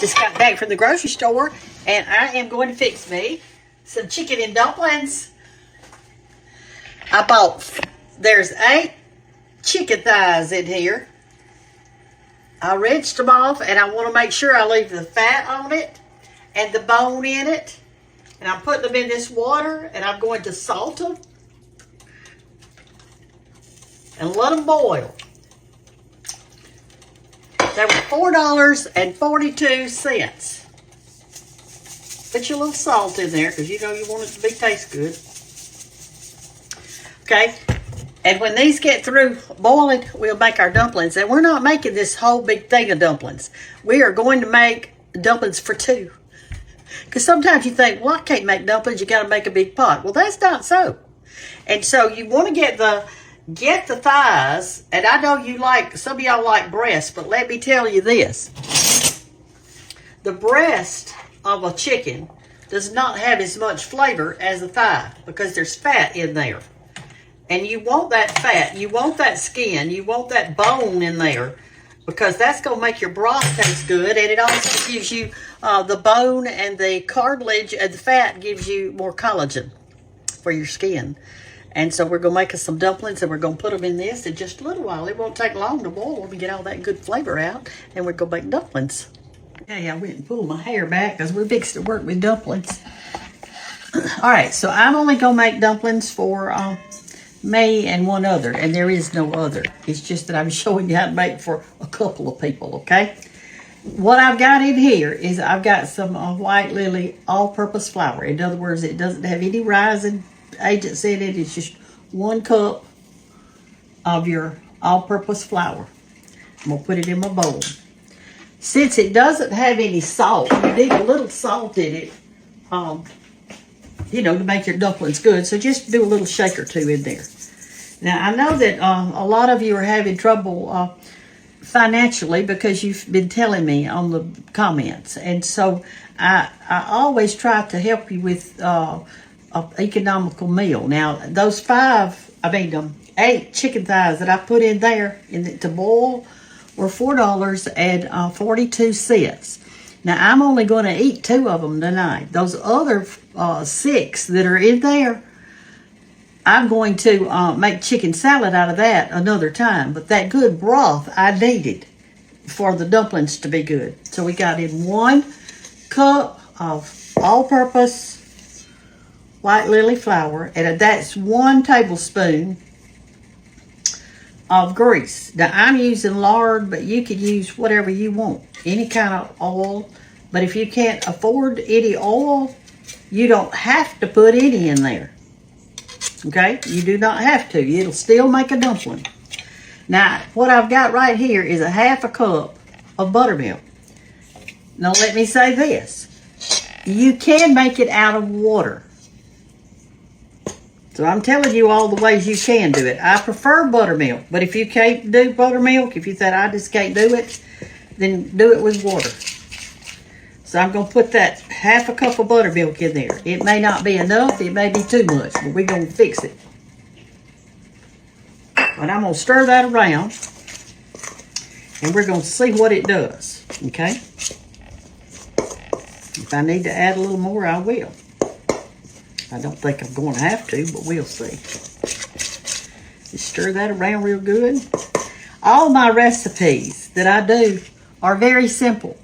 Just got back from the grocery store, and I am going to fix me some chicken and dumplings. I bought, there's 8 chicken thighs in here. I rinsed them off, and I want to make sure I leave the fat on it and the bone in it. And I'm putting them in this water, and I'm going to salt them and let them boil. They were $4.42. Put your little salt in there because you know you want it to taste good. Okay, and when these get through boiling, we'll make our dumplings. And we're not making this whole big thing of dumplings. We are going to make dumplings for 2. Because sometimes you think, well, I can't make dumplings. You got to make a big pot. Well, that's not so. And so you want to get the thighs, and I know you like, some of y'all like breasts, but let me tell you this. The breast of a chicken does not have as much flavor as the thigh because there's fat in there. And you want that fat, you want that skin, you want that bone in there because that's going to make your broth taste good, and it also gives you the bone and the cartilage and the fat gives you more collagen for your skin. And so we're going to make us some dumplings, and we're going to put them in this in just a little while. It won't take long to boil them and get all that good flavor out, and we're going to make dumplings. Okay, I went and pulled my hair back because we're fixing to work with dumplings. All right, so I'm only going to make dumplings for me and one other, and there is no other. It's just that I'm showing you how to make for a couple of people, okay? What I've got in here is I've got some White Lily all-purpose flour. In other words, it doesn't have any rising agents in it. It's just 1 cup of your all-purpose flour. I'm going to put it in my bowl. Since it doesn't have any salt, you need a little salt in it, you know, to make your dumplings good. So just do a little shake or 2 in there. Now, I know that a lot of you are having trouble financially because you've been telling me on the comments. And so I always try to help you with an economical meal. Now, those 8 chicken thighs that I put in there to boil were $4.42. Now, I'm only going to eat 2 of them tonight. Those other 6 that are in there, I'm going to make chicken salad out of that another time. But that good broth I needed for the dumplings to be good. So we got in 1 cup of all-purpose White Lily flour, and that's 1 tablespoon of grease. Now, I'm using lard, but you could use whatever you want, any kind of oil. But if you can't afford any oil, you don't have to put any in there. Okay? You do not have to. It'll still make a dumpling. Now, what I've got right here is a 1/2 cup of buttermilk. Now, let me say this. You can make it out of water. So I'm telling you all the ways you can do it. I prefer buttermilk, but if you can't do buttermilk, if you said I just can't do it, then do it with water. So I'm going to put that 1/2 cup of buttermilk in there. It may not be enough, it may be too much, but we're going to fix it. But I'm going to stir that around, and we're going to see what it does, okay? If I need to add a little more, I will. I don't think I'm going to have to, but we'll see. Just stir that around real good. All my recipes that I do are very simple.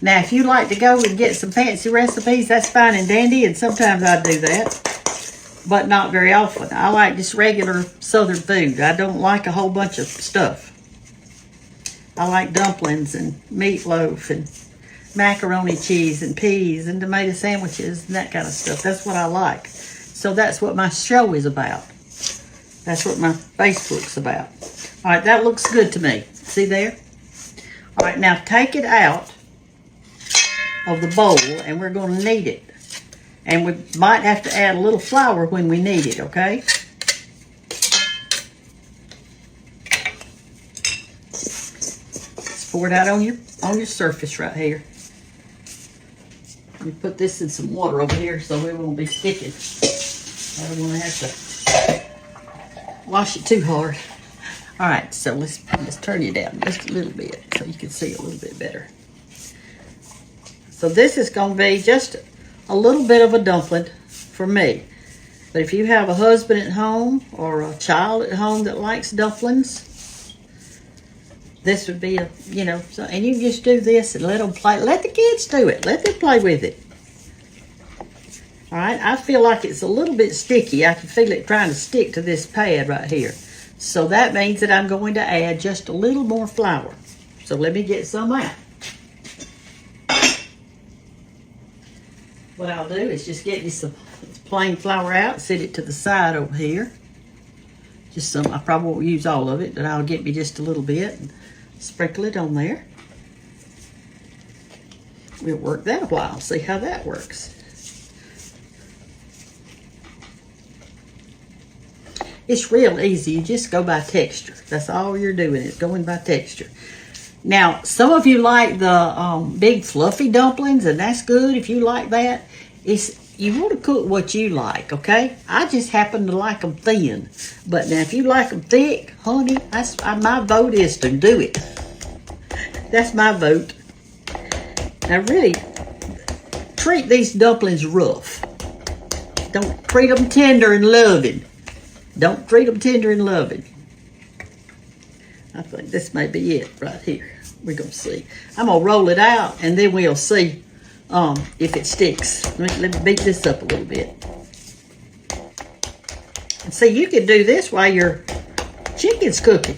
Now, if you like to go and get some fancy recipes, that's fine and dandy, and sometimes I do that, but not very often. I like just regular Southern food. I don't like a whole bunch of stuff. I like dumplings and meatloaf and macaroni cheese and peas and tomato sandwiches and that kind of stuff. That's what I like. So that's what my show is about. That's what my Facebook's about. All right, that looks good to me. See there? All right, now take it out of the bowl, and we're going to knead it. And we might have to add a little flour when we knead it, okay? Just pour it out on your surface right here. Let me put this in some water over here so it won't be sticking. I don't want to have to wash it too hard. All right, so let's turn it down just a little bit so you can see a little bit better. So this is going to be just a little bit of a dumpling for me. But if you have a husband at home or a child at home that likes dumplings, this would be so, and you just do this and let them play. Let the kids do it. Let them play with it. All right, I feel like it's a little bit sticky. I can feel it trying to stick to this pad right here. So that means that I'm going to add just a little more flour. So let me get some out. What I'll do is just get me some plain flour out, set it to the side over here. Just some, I probably won't use all of it, but I'll get me just a little bit and sprinkle it on there. We'll work that a while, see how that works. It's real easy. You just go by texture. That's all you're doing is going by texture. Now, some of you like the big fluffy dumplings, and that's good if you like that. You want to cook what you like, okay? I just happen to like them thin. But now, if you like them thick, honey, my vote is to do it. That's my vote. Now, really, treat these dumplings rough. Don't treat them tender and loving. Don't treat them tender and loving. I think this may be it right here. We're going to see. I'm going to roll it out, and then we'll see if it sticks. Let me beat this up a little bit. And see, you can do this while your chicken's cooking.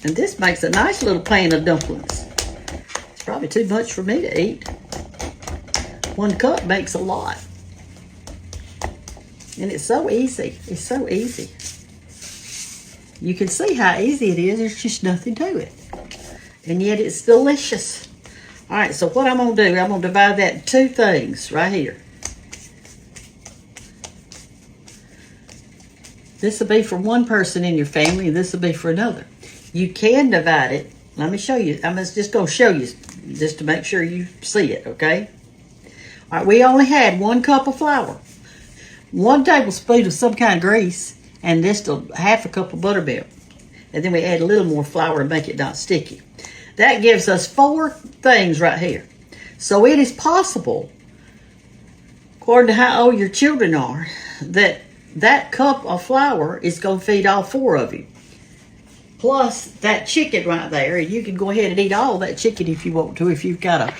And this makes a nice little pan of dumplings. It's probably too much for me to eat. 1 cup makes a lot. And it's so easy. It's so easy. You can see how easy it is. There's just nothing to it. And yet it's delicious. All right, so what I'm going to do, I'm going to divide that in 2 things right here. This will be for one person in your family, and this will be for another. You can divide it. Let me show you. I'm just going to show you just to make sure you see it, okay? All right, we only had 1 cup of flour, 1 tablespoon of some kind of grease, and just a half a cup of buttermilk. And then we add a little more flour to make it not sticky. That gives us 4 things right here. So it is possible, according to how old your children are, that cup of flour is going to feed all 4 of you. Plus that chicken right there, and you can go ahead and eat all that chicken if you want to, if you've got a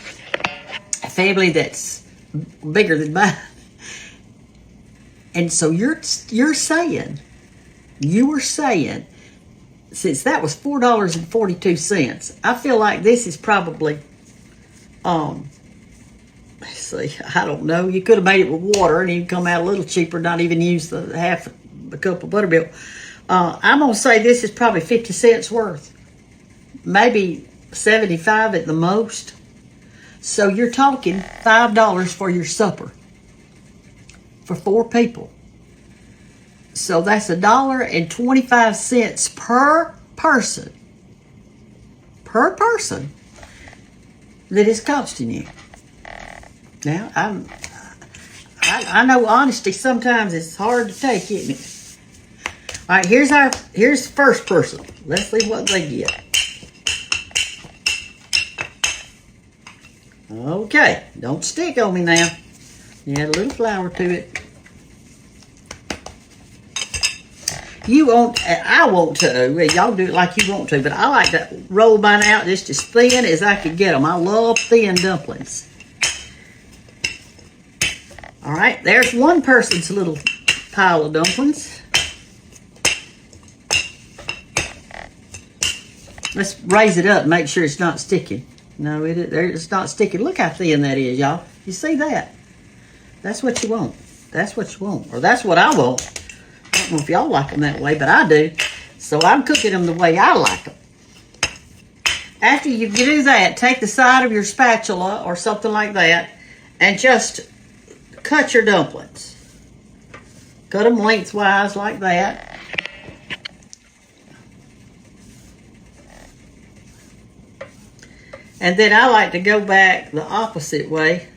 family that's bigger than mine. And so you were saying, since that was $4.42, I feel like this is probably, let's see, I don't know. You could have made it with water and it'd come out a little cheaper, not even use the half a cup of buttermilk. I'm going to say this is probably 50 cents worth. Maybe 75 at the most. So you're talking $5 for your supper for 4 people. So that's $1.25 per person. Per person that is costing you. Now, I know honesty sometimes it's hard to take, isn't it? All right, here's the first person. Let's see what they get. Okay, don't stick on me now. You add a little flour to it. I want to. Y'all do it like you want to, but I like to roll mine out just as thin as I can get them. I love thin dumplings. All right, there's one person's little pile of dumplings. Let's raise it up and make sure it's not sticking. No, it's not sticking. Look how thin that is, y'all. You see that? That's what you want. That's what you want. Or that's what I want. I don't know if y'all like them that way, but I do. So I'm cooking them the way I like them. After you do that, take the side of your spatula or something like that and just cut your dumplings. Cut them lengthwise like that. And then I like to go back the opposite way,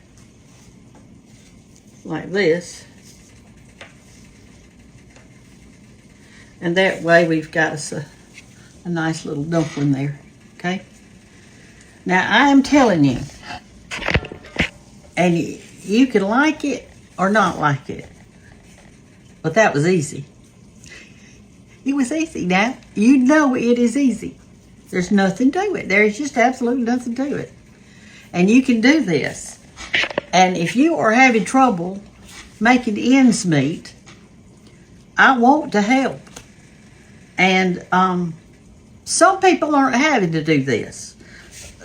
like this. And that way we've got us a nice little dumpling there, okay? Now I am telling you, And you can like it or not like it. But that was easy. It was easy now. You know it is easy. There's nothing to it. There's just absolutely nothing to it. And you can do this. And if you are having trouble making ends meet, I want to help. And some people aren't having to do this.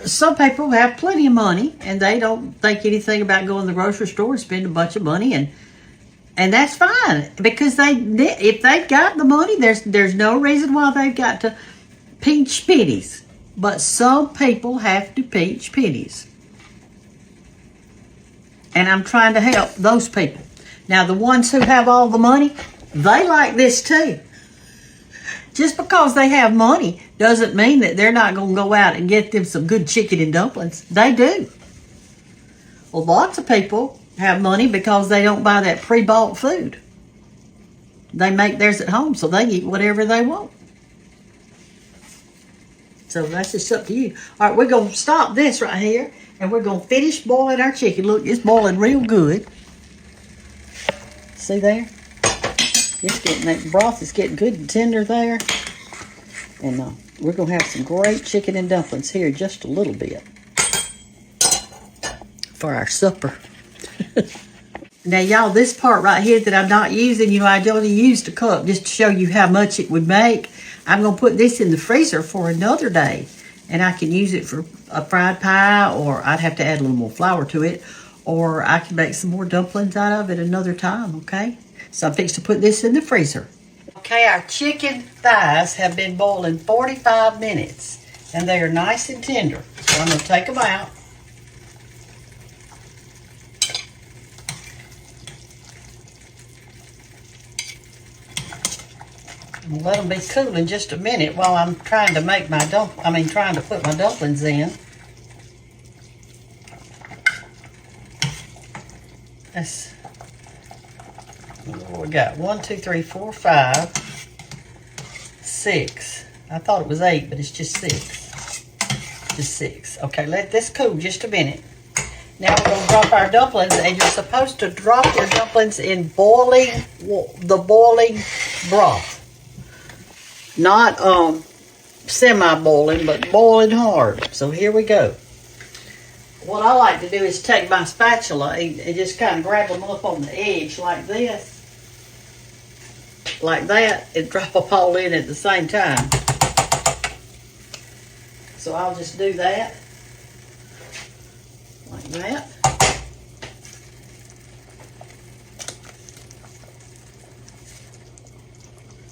Some people have plenty of money and they don't think anything about going to the grocery store and spending a bunch of money, and that's fine, because if they've got the money, there's no reason why they've got to pinch pennies. But some people have to pinch pennies. And I'm trying to help those people. Now, the ones who have all the money, they like this too. Just because they have money doesn't mean that they're not going to go out and get them some good chicken and dumplings. They do. Well, lots of people have money because they don't buy that pre-bought food. They make theirs at home, so they eat whatever they want. So that's just up to you. All right, we're going to stop this right here, and we're going to finish boiling our chicken. Look, it's boiling real good. See there? It's getting, that broth is getting good and tender there. And we're going to have some great chicken and dumplings here in just a little bit for our supper. Now, y'all, this part right here that I'm not using, I only used a cup just to show you how much it would make. I'm going to put this in the freezer for another day. And I can use it for a fried pie, or I'd have to add a little more flour to it. Or I can make some more dumplings out of it another time, okay? So I'm fixing to put this in the freezer. Okay, our chicken thighs have been boiling 45 minutes. And they are nice and tender. So I'm going to take them out. I'm going to let them be cool in just a minute while I'm trying to make my trying to put my dumplings in. That's, we got 1, 2, 3, 4, 5, 6. I thought it was 8, but it's just 6. Just 6. Okay, let this cool just a minute. Now we're going to drop our dumplings, and you're supposed to drop your dumplings in the boiling broth. Not semi-boiling, but boiling hard. So here we go. What I like to do is take my spatula and just kind of grab them up on the edge like this. Like that, and drop them all in at the same time. So I'll just do that. Like that.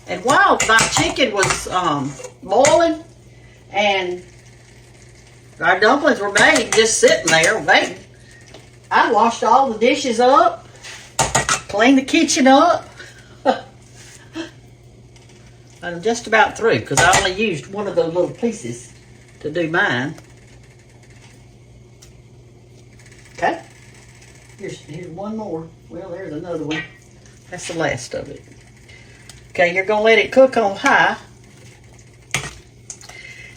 And while my chicken was boiling and our dumplings were made, just sitting there waiting, I washed all the dishes up, cleaned the kitchen up. I'm just about through because I only used one of those little pieces to do mine. Okay. Here's one more. Well, there's another one. That's the last of it. Okay, you're going to let it cook on high.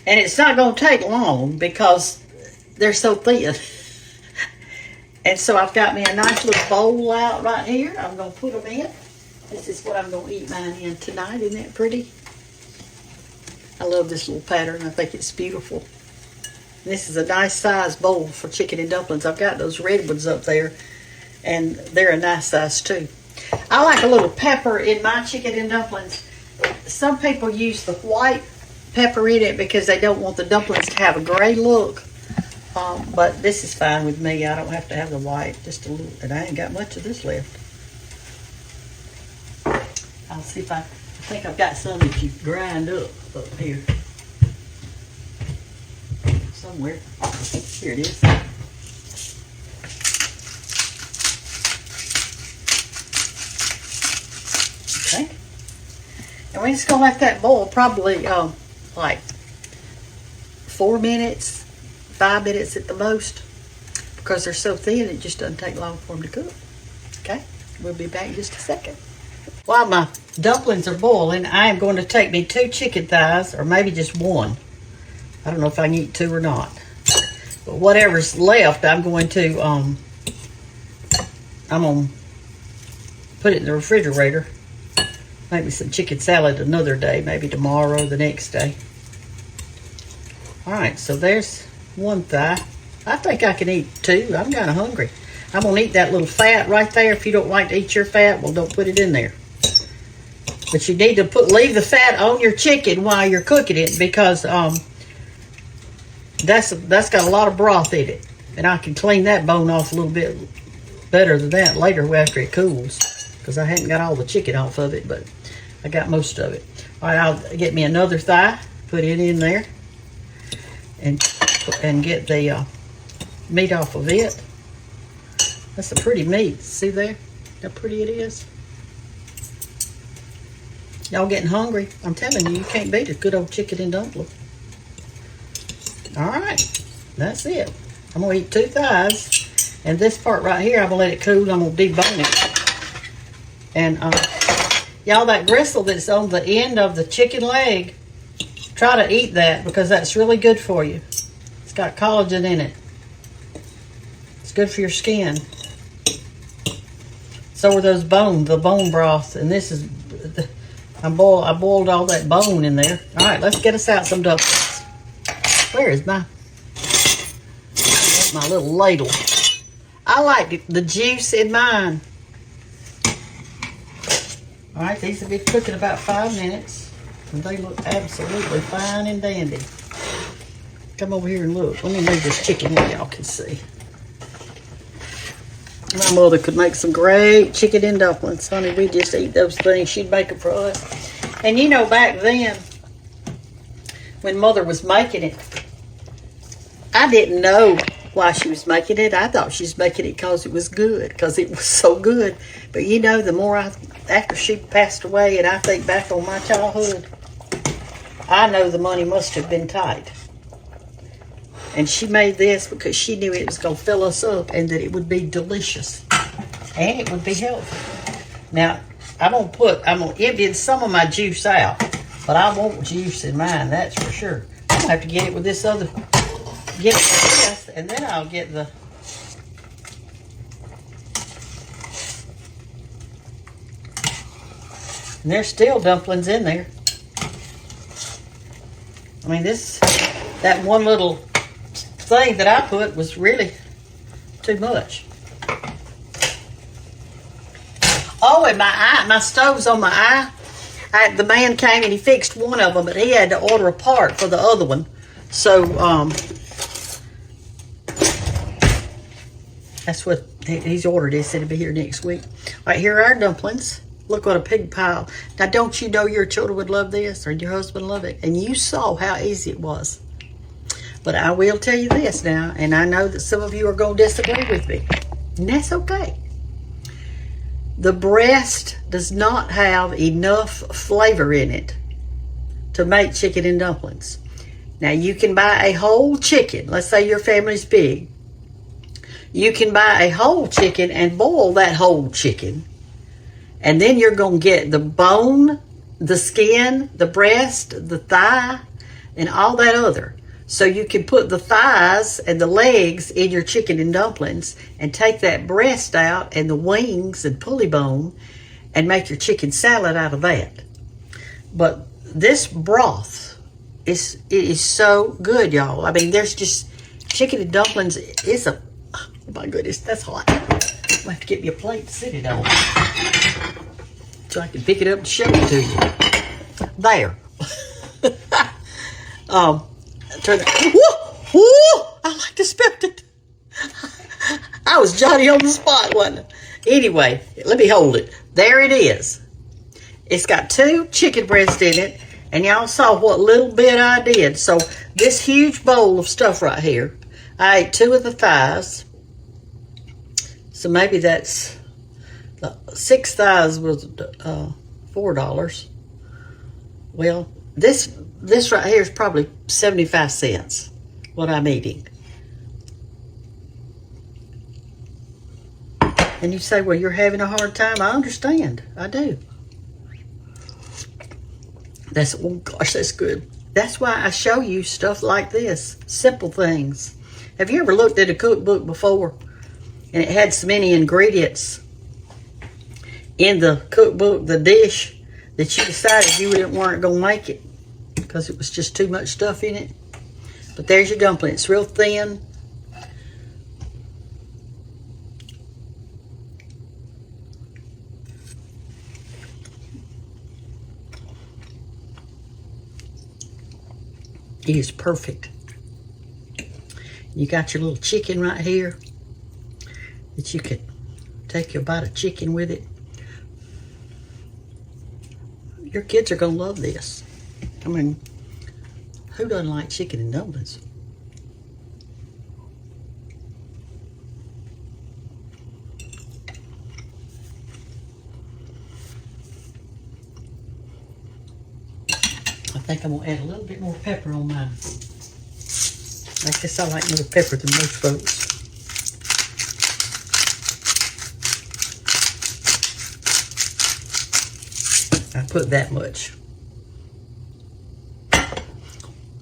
And it's not going to take long because they're so thin. And so I've got me a nice little bowl out right here. I'm going to put them in. This is what I'm going to eat mine in tonight. Isn't that pretty? I love this little pattern. I think it's beautiful. This is a nice size bowl for chicken and dumplings. I've got those red ones up there. And they're a nice size too. I like a little pepper in my chicken and dumplings. Some people use the white pepper in it because they don't want the dumplings to have a gray look. But this is fine with me. I don't have to have the white. Just a little. And I ain't got much of this left. I'll see if I think I've got some that you grind up here. Somewhere. Here it is. Okay. And we're just going to let that boil probably like 4 minutes, 5 minutes at the most. Because they're so thin, it just doesn't take long for them to cook. Okay. We'll be back in just a second. While my dumplings are boiling, I am going to take me 2 chicken thighs, or maybe just 1. I don't know if I can eat 2 or not. But whatever's left, I'm going to I'm gonna put it in the refrigerator. Maybe some chicken salad another day, maybe tomorrow, the next day. All right, so there's one thigh. I think I can eat two. I'm kind of hungry. I'm gonna eat that little fat right there. If you don't like to eat your fat, well, don't put it in there. But you need to leave the fat on your chicken while you're cooking it, because that's got a lot of broth in it, and I can clean that bone off a little bit better than that later after it cools, because I hadn't got all the chicken off of it, but I got most of it. All right, I'll get me another thigh, put it in there, and get the meat off of it. That's a pretty meat. See there? How pretty it is. Y'all getting hungry? I'm telling you, you can't beat a good old chicken and dumpling. All right, that's it. I'm gonna eat two thighs, and this part right here, I'm gonna let it cool. I'm gonna debone it. And y'all, that gristle that's on the end of the chicken leg, try to eat that, because that's really good for you. It's got collagen in it. It's good for your skin. So are those bones, the bone broth, and this is, I boiled all that bone in there. All right, let's get us out some dumplings. Where is my little ladle? I like the juice in mine. All right, these will be cooking about 5 minutes, and they look absolutely fine and dandy. Come over here and look. Let me move this chicken where y'all can see. My mother could make some great chicken and dumplings, honey. We just eat those things. She'd make them for us. And you know, back then, when Mother was making it, I didn't know why she was making it. I thought she was making it because it was good, because it was so good. But you know, the more after she passed away, and I think back on my childhood, I know the money must have been tight. And she made this because she knew it was going to fill us up and that it would be delicious. And it would be healthy. Now, I'm going to empty some of my juice out. But I want juice in mine, that's for sure. I'm going to have to get it with this other. Get it with this, and then I'll get the. And there's still dumplings in there. I mean, that one little thing that I put was really too much. Oh, and my stove's on my eye. The man came and he fixed one of them, but he had to order a part for the other one. So that's what he's ordered. He said he'll be here next week. All right, here are our dumplings. Look what a pig pile. Now, don't you know your children would love this, or your husband love it? And you saw how easy it was. But I will tell you this now, and I know that some of you are going to disagree with me, and that's okay. The breast does not have enough flavor in it to make chicken and dumplings. Now, you can buy a whole chicken. Let's say your family's big. You can buy a whole chicken and boil that whole chicken. And then you're going to get the bone, the skin, the breast, the thigh, and all that other. So you can put the thighs and the legs in your chicken and dumplings and take that breast out and the wings and pulley bone and make your chicken salad out of that. But this broth is so good, y'all. I mean, there's just chicken and dumplings is oh my goodness, that's hot. I'm going to have to get me a plate to sit it on so I can pick it up and show it to you. There. Turn it. Woo! Woo! I like to spit it. I was Johnny on the spot, wasn't it? Anyway, let me hold it. There it is. It's got 2 chicken breasts in it, and y'all saw what little bit I did. So this huge bowl of stuff right here, I ate 2 of the thighs. So maybe that's 6 thighs was $4. Well, this right here is probably 75 cents, what I'm eating. And you say, well, you're having a hard time. I understand. I do. Oh gosh, that's good. That's why I show you stuff like this. Simple things. Have you ever looked at a cookbook before And it had so many ingredients in the cookbook, the dish, that you decided you weren't going to make it because it was just too much stuff in it. But there's your dumpling. It's real thin. It is perfect. You got your little chicken right here that you could take your bite of chicken with it. Your kids are going to love this. I mean, who doesn't like chicken and dumplings? I think I'm going to add a little bit more pepper on mine. I guess I like more pepper than most folks. I put that much.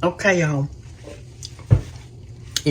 Okay, y'all.